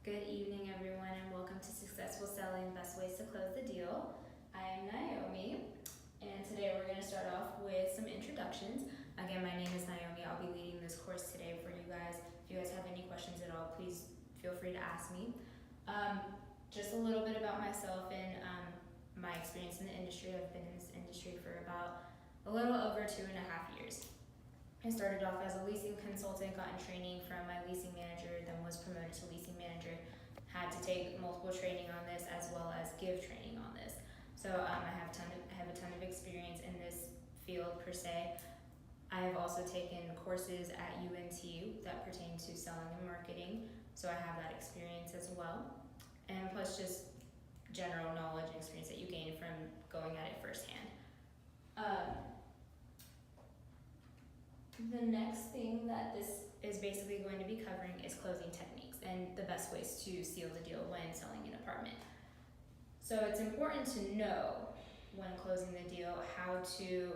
Good evening, everyone, and welcome to Successful Selling: Best Ways to Close the Deal. I am Naomi, and today we're going to start off with some introductions. Again, my name is Naomi. I'll be leading this course today for you guys. If you guys have any questions at all, please feel free to ask me. Just a little bit about myself and my experience in the industry. I've been in this industry for about a little over 2.5 years. I started off as a leasing consultant, got in training from my leasing manager, then was promoted to leasing manager. Had to take multiple training on this as well as give training on this. So I have a ton of experience in this field per se. I have also taken courses at UNT that pertain to selling and marketing, so I have that experience as well. And plus just general knowledge and experience that you gain from going at it firsthand. The next thing that this is basically going to be covering is closing techniques and the best ways to seal the deal when selling an apartment. So it's important to know when closing the deal how to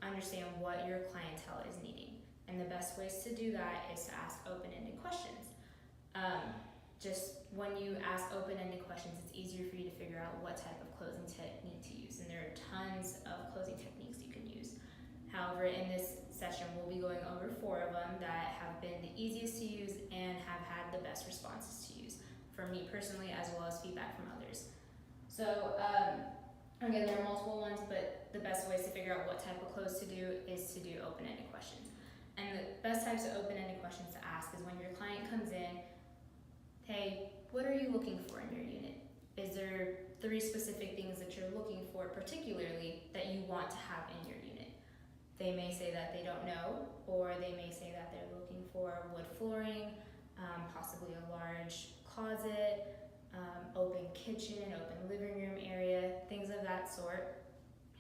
understand what your clientele is needing. And the best ways to do that is to ask open-ended questions. Just when you ask open-ended questions, it's easier for you to figure out what type of closing technique to use. And there are tons of closing techniques you can use. However, in this session, we'll be going over 4 of them that have been the easiest to use and have had the best responses to use from me personally, as well as feedback from others. So, again, there are multiple ones, but the best ways to figure out what type of close to do is to do open-ended questions. And the best types of open-ended questions to ask is when your client comes in, hey, what are you looking for in your unit? Is there 3 specific things that you're looking for particularly that you want to have in your unit? They may say that they don't know, or they may say that they're looking for wood flooring, possibly a large closet, open kitchen, open living room area, things of that sort.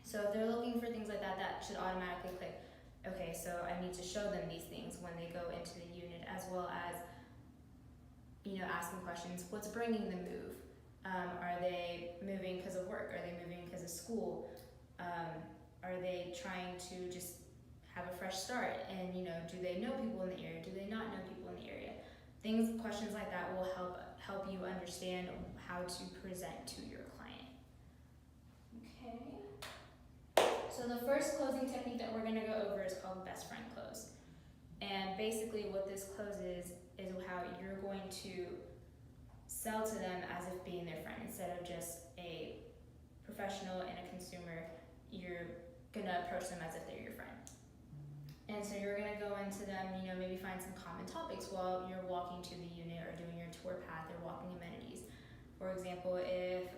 So if they're looking for things like that, that should automatically click, okay, so I need to show them these things when they go into the unit, as well as asking questions, what's bringing the move? Are they moving because of work? Are they moving because of school? Are they trying to just have a fresh start? And do they know people in the area? Do they not know people in the area? Questions like that will help you understand how to present to your client. Okay. So the first closing technique that we're going to go over is called best friend close. And basically what this close is how you're going to sell to them as if being their friend instead of just a professional and a consumer. You're gonna approach them as if they're your friend. And so you're gonna go into them, maybe find some common topics while you're walking to the unit or doing your tour path or walking amenities. For example, if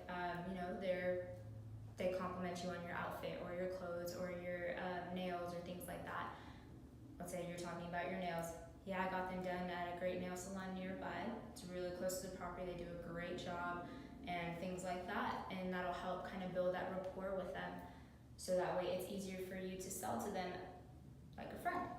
they compliment you on your outfit or your clothes or your nails or things like that. Let's say you're talking about your nails. Yeah, I got them done at a great nail salon nearby. It's really close to the property. They do a great job and things like that. And that'll help kind of build that rapport with them. So that way it's easier for you to sell to them like a friend.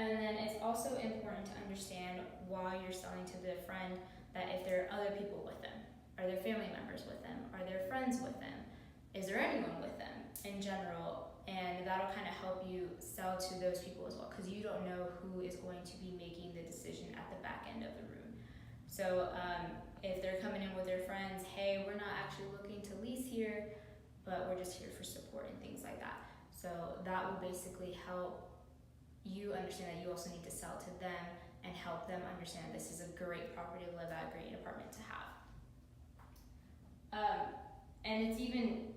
And then it's also important to understand while you're selling to the friend that if there are other people with them, are there family members with them, are there friends with them, is there anyone with them in general? And that'll kind of help you sell to those people as well, because you don't know who is going to be making the decision at the back end of the room. So if they're coming in with their friends, hey, we're not actually looking to lease here, but we're just here for support and things like that. So that will basically help you understand that you also need to sell to them and help them understand this is a great property to live at, a great apartment to have. And it's even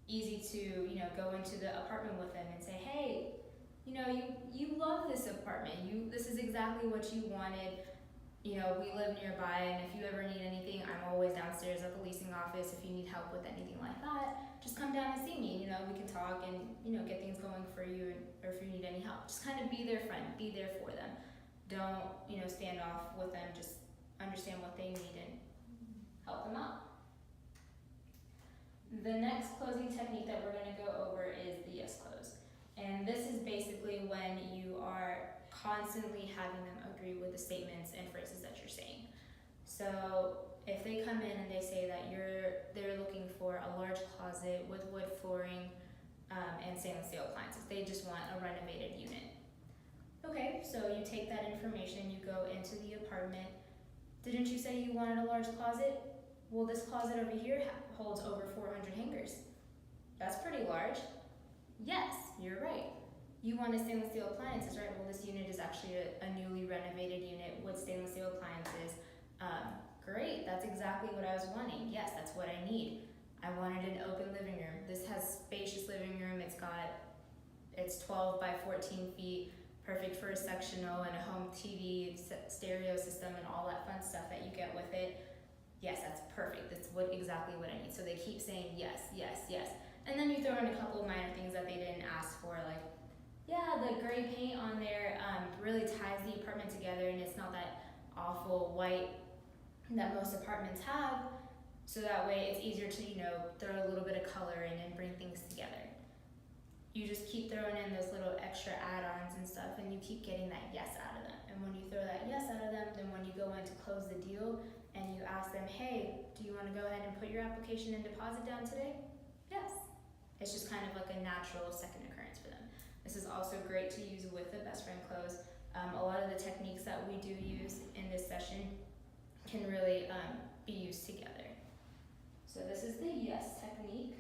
easy to go into the apartment with them and say, hey, you love this apartment. This is exactly what you wanted. We live nearby, and if you ever need anything, I'm always downstairs at the leasing office. If you need help with anything like that, just come down and see me. We can talk and get things going for you, or if you need any help, just kind of be their friend, be there for them. Don't stand off with them. Just understand what they need and help them out. The next closing technique that we're going to go over is the yes close, and this is basically when you are constantly having them agree with the statements and phrases that you're saying. So if they come in and they say that they're looking for a large closet with wood flooring and stainless steel appliances, they just want a renovated unit. Okay, so you take that information, you go into the apartment. Didn't you say you wanted a large closet? Well, this closet over here holds over 400 hangers. That's pretty large. Yes, you're right. You want a stainless steel appliances, right? Well, this unit is actually a newly renovated unit with stainless steel appliances. Great, that's exactly what I was wanting. Yes, that's what I need. I wanted an open living room. This has spacious living room. It's 12 by 14 feet, perfect for a sectional and a home TV, stereo system, and all that fun stuff that you get with it. Yes, that's perfect. That's exactly what I need. So they keep saying yes, yes, yes. And then you throw in a couple of minor things that they didn't ask for, like, yeah, the gray paint on there really ties the apartment together, and it's not that awful white that most apartments have. So that way it's easier to, throw a little bit of color in and bring things together. You just keep throwing in those little extra add-ons and stuff, and you keep getting that yes out of them. And when you throw that yes out of them, then when you go in to close the deal and you ask them, hey, do you want to go ahead and put your application and deposit down today? Yes. It's just kind of like a natural second occurrence for them. This is also great to use with the best friend close. A lot of the techniques that we do use in this session can really be used together. So this is the yes technique.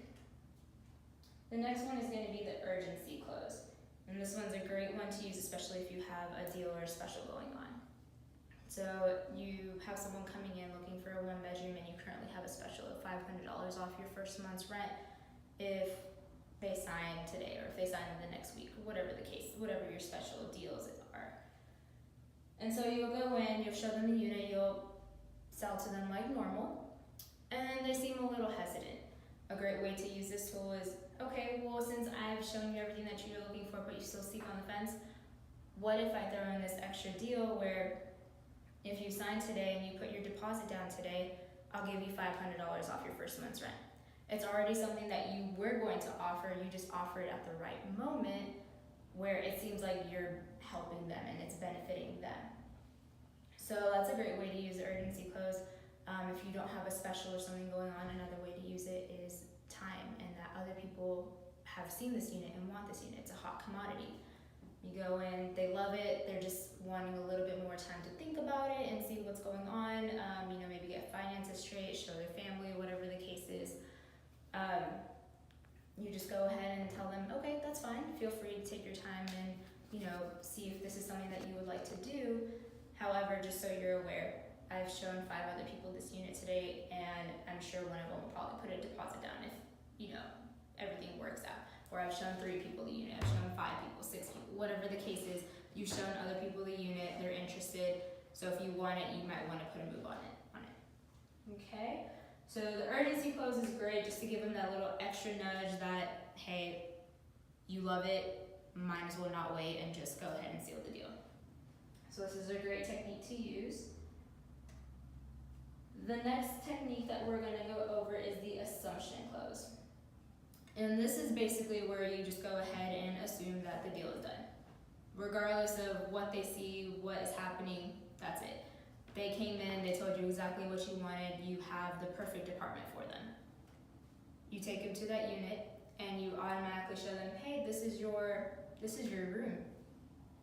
The next one is going to be the urgency close. And this one's a great one to use, especially if you have a deal or a special going on. So you have someone coming in looking for a 1-bedroom, and you currently have a special of $500 off your first month's rent if they sign today, or if they sign in the next week, whatever the case, whatever your special deals are. And so you'll go in, you'll show them the unit, you'll sell to them like normal, and they seem a little hesitant. A great way to use this tool is, okay, well, since I've shown you everything that you're looking for, but you still sleep on the fence, what if I throw in this extra deal where if you sign today and you put your deposit down today, I'll give you $500 off your first month's rent. It's already something that you were going to offer, you just offer it at the right moment where it seems like you're helping them and it's benefiting them. So that's a great way to use the urgency close. If you don't have a special or something going on, another way to use it is time, and that other people have seen this unit and want this unit. It's a hot commodity. You go in, they love it, they're just wanting a little bit more time to think about it and see what's going on, maybe get finances straight, show their family, whatever the case is. You just go ahead and tell them, okay, that's fine, feel free to take your time and, see if this is something that you would like to do. However, just so you're aware, I've shown 5 other people this unit today, and I'm sure one of them will probably put a deposit down if, everything works out. Or I've shown 3 people the unit, I've shown 5 people, 6 people, whatever the case is, you've shown other people the unit, they're interested, so if you want it, you might want to put a move on it. Okay, so the urgency close is great just to give them that little extra nudge that, hey, you love it, might as well not wait and just go ahead and seal the deal. So this is a great technique to use. The next technique that we're going to go over is the assumption close. And this is basically where you just go ahead and assume that the deal is done. Regardless of what they see, what is happening, that's it. They came in, they told you exactly what you wanted, you have the perfect apartment for them. You take them to that unit and you automatically show them, hey, this is your room.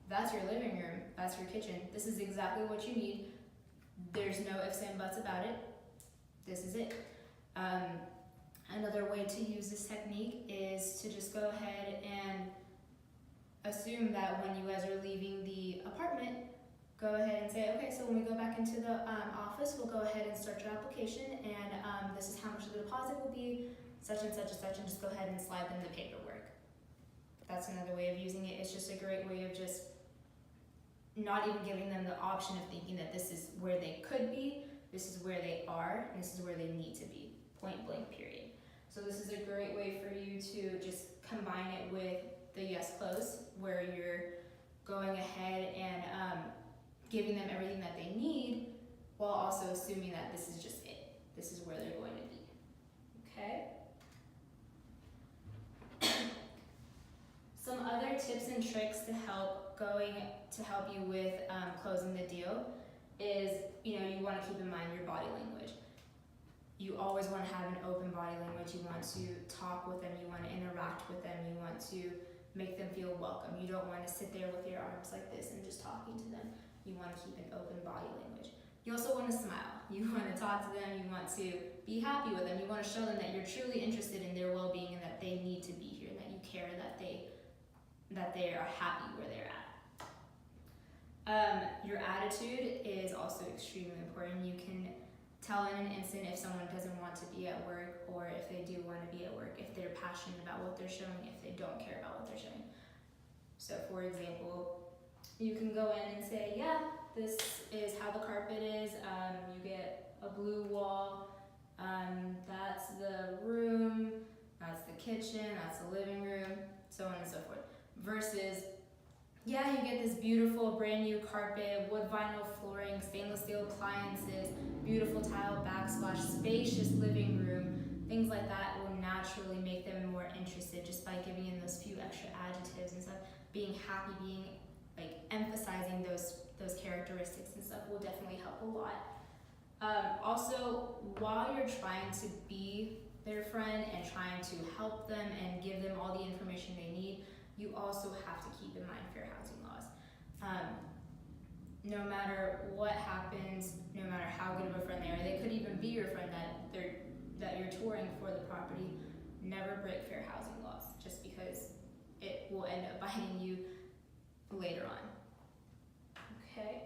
That's your living room, that's your kitchen. This is exactly what you need. There's no ifs and buts about it. This is it. Another way to use this technique is to just go ahead and assume that when you guys are leaving the apartment, go ahead and say, okay, so when we go back into the office, we'll go ahead and start your application, and this is how much the deposit will be, such and such and such, and just go ahead and slide them the paperwork. That's another way of using it. It's just a great way of just not even giving them the option of thinking that this is where they could be, this is where they are, and this is where they need to be, point blank, period. So this is a great way for you to just combine it with the yes close, where you're going ahead and giving them everything that they need, while also assuming that this is just it. This is where they're going to be, okay? Some other tips and tricks to help you with closing the deal is, you want to keep in mind your body language. You always want to have an open body language. You want to talk with them. You want to interact with them. You want to make them feel welcome. You don't want to sit there with your arms like this and just talking to them. You want to keep an open body language. You also want to smile. You want to talk to them. You want to be happy with them. You want to show them that you're truly interested in their well-being and that they need to be here, and that you care, that they are happy where they're at. Your attitude is also extremely important. You can tell in an instant if someone doesn't want to be at work, or if they do want to be at work, if they're passionate about what they're showing, if they don't care about what they're showing. So for example, you can go in and say, yeah, this is how the carpet is. You get a blue wall. That's the room. That's the kitchen. That's the living room. So on and so forth. Versus, yeah, you get this beautiful brand new carpet, wood vinyl flooring, stainless steel appliances, beautiful tile backsplash, spacious living room. Things like that will naturally make them more interested just by giving in those few extra adjectives and stuff. Being happy, being like emphasizing those characteristics and stuff will definitely help a lot. Also, while you're trying to be their friend and trying to help them and give them all the information they need, you also have to keep in mind fair housing laws. No matter what happens, no matter how good of a friend they are, they could even be your friend that you're touring for the property. Never break fair housing laws, just because it will end up biting you later on. Okay.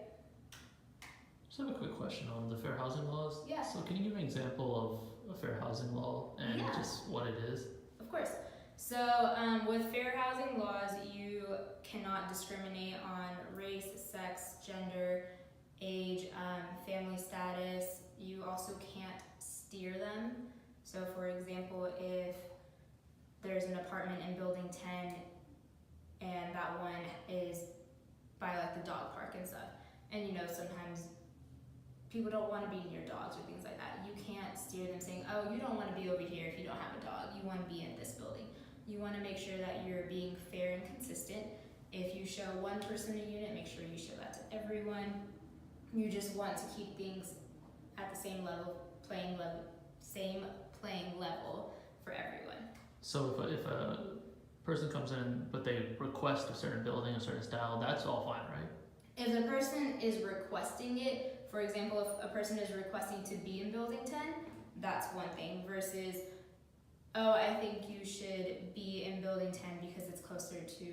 Just have a quick question on the fair housing laws. Yeah. So can you give an example of a fair housing law and just what it is? Of course. So with fair housing laws, you cannot discriminate on race, sex, gender, age, family status. You also can't steer them. So for example, if there's an apartment in building 10 and that one is by like the dog park and stuff, and you know sometimes people don't want to be near dogs or things like that, you can't steer them saying, oh, you don't want to be over here if you don't have a dog, you want to be in this building. You want to make sure that you're being fair and consistent. If you show one person a unit, make sure you show that to everyone. You just want to keep things at the same playing level for everyone. So if a person comes in but they request a certain building, a certain style, that's all fine, right? If the person is requesting it, for example, if a person is requesting to be in building 10, that's one thing, versus, oh, I think you should be in building 10 because it's closer to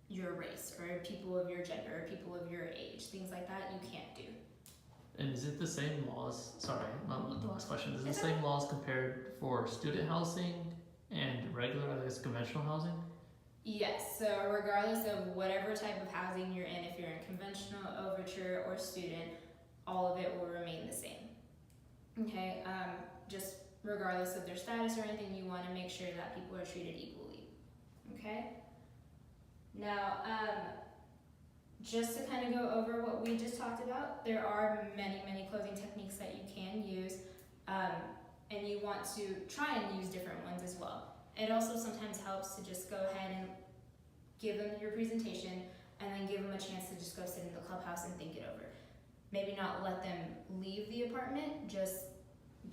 your race, or people of your gender, or people of your age, things like that, you can't do. And is it the same laws, sorry, the last question, is it the same laws compared for student housing and regular, I guess, conventional housing? Yes, so regardless of whatever type of housing you're in, if you're in conventional, overture, or student, all of it will remain the same. Okay, just regardless of their status or anything, you want to make sure that people are treated equally. Okay? Now, just to kind of go over what we just talked about, there are many closing techniques that you can use, and you want to try and use different ones as well. It also sometimes helps to just go ahead and give them your presentation and then give them a chance to just go sit in the clubhouse and think it over. Maybe not let them leave the apartment, just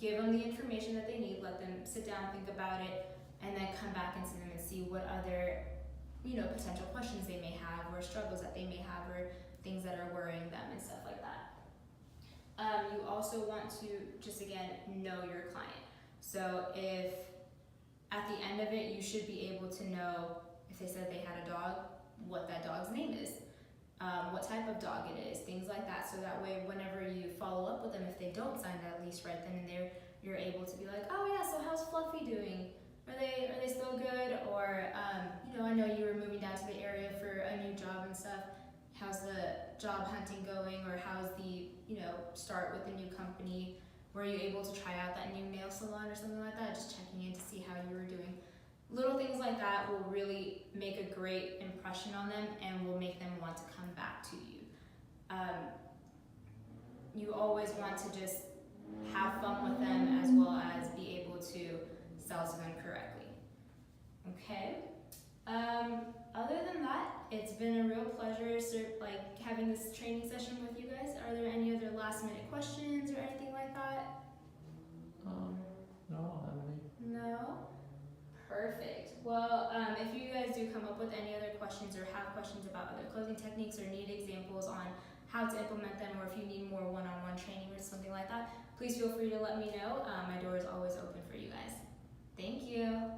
give them the information that they need, let them sit down, think about it, and then come back into them and see what other, potential questions they may have, or struggles that they may have, or things that are worrying them and stuff like that. You also want to just, again, know your client. So if at the end of it, you should be able to know, if they said they had a dog, what that dog's name is, what type of dog it is, things like that. So that way, whenever you follow up with them, if they don't sign that lease right then and there, you're able to be like, oh yeah, so how's Fluffy doing? Are they still good? Or, I know you were moving down to the area for a new job and stuff. How's the job hunting going? Or how's the, start with the new company? Were you able to try out that new nail salon or something like that? Just checking in to see how you were doing. Little things like that will really make a great impression on them and will make them want to come back to you. You always want to just have fun with them as well as be able to sell to them correctly. Okay. Other than that, it's been a real pleasure having this training session with you guys. Are there any other last minute questions or anything like that? No, I don't have any. No? Perfect. Well, if you guys do come up with any other questions or have questions about other closing techniques or need examples on how to implement them, or if you need more one-on-one training or something like that, please feel free to let me know. My door is always open for you guys. Thank you.